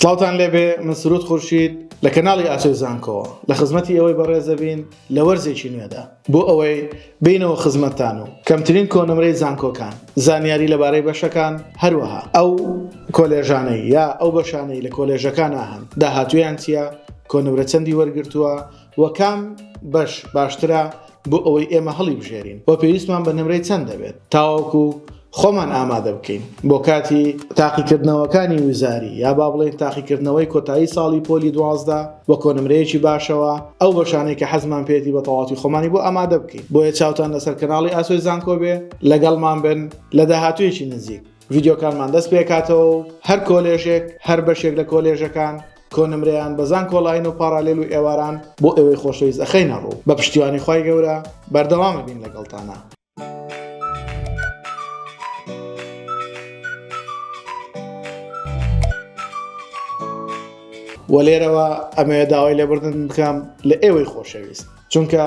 سڵاوتان لێبێ من سرود خورشید لە کەناڵی ئاسۆی زانکۆ لە خزمەتی ئەوەی بەڕێزەبین لە وەرزێکی نوێدا بۆ ئەوەی بینەوە خزمەتتان و کەمترین کۆنمرەی زانکۆکان زانیاری لەبارەی بەشەکان هەروەها ئەو کۆلێژانەی یا ئەو بەشانەی لە کۆلێژەکانە هەن داهاتویان چییە کۆنمرە چەندی وەرگرتووە و کام بەش باشترە بۆ ئەوەی ئێمە هەڵی بژێرین و پێویستمان بە نمرەی چەند دەبێت تاوەکو خۆمان ئامادە بکەین بۆ کاتی تاقیکردنەوەکانی وزاری یا با بڵێن تاقیکردنەوەی کۆتایی ساڵی پۆلی 12 بۆ کۆنمرەیەکی باشەوە ئەو بەشانەی کە حەزمان پێێتی بە تەواوی خۆمانی بۆ ئامادە بکەین بۆیە چاوتان لەسەر کەناڵی ئاسۆی زانکۆ بێ لەگەڵمان بن لە داهاتوویەکی نزیک ڤیدیۆکانمان دەست پێکاتەوە هەر کۆلێژێک هەر بەشێک لە کۆلێژەکان کۆنمرەیان بەزان کۆڵین و پارالێل و ئێواران بۆ ئەوەی خۆشەویست ئەخەینە ڕوو بە پشتیوانی خی گەورە بەردەوامە بین لەگەڵتانە. و لێرەوە ئەمەوێ داوای لێبوردن بکەم لە ئێوەی خۆشەویست چونکە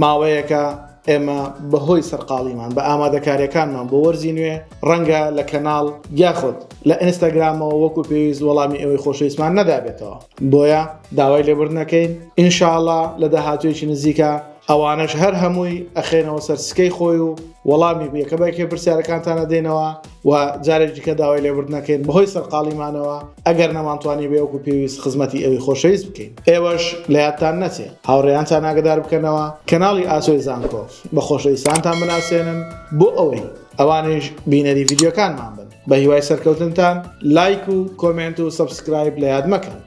ماوەیەکە ئێمە بەهۆی سەرقاڵیمان بە ئامادەکاریەکانمان بۆ وەرزی نوێ ڕەنگە لە کەناڵ یاخود لە ئینستاگرامەوە وەکو پێویست وەڵامی ئەوەی خۆشەویستمان نەدابێتەوە بۆیە داوای لێبوردنەکەین ئینشاءڵڵا لە داهاتوویەکی نزیکە ئەوانش هەر هەمووی ئەخێنەوە سەر سکەی خۆی و وەڵامی یەکەبەکێ پرسیارەکانتانە دێنەوە و جارێکی کە داوای لێبوردنەکەین بەهۆی سەرقاڵیمانەوە ئەگەر نەمانتوانی بێ وەکو پێویست خزمەتی ئەوەی خۆشەویست بکەین ئێوەش لە یادتان نەچێ هاوڕێیانتان ئاگدار بکەنەوە کەناڵی ئاسۆی زانکۆ بە خۆشەویستانتان بناسێنن بۆ ئەوەی ئەوانش بینەری ڤیدیۆکانمان بن بە هیوای سەرکەوتنتان لایک و کۆمنت و سەبسکرایب لە یاد مەکەن.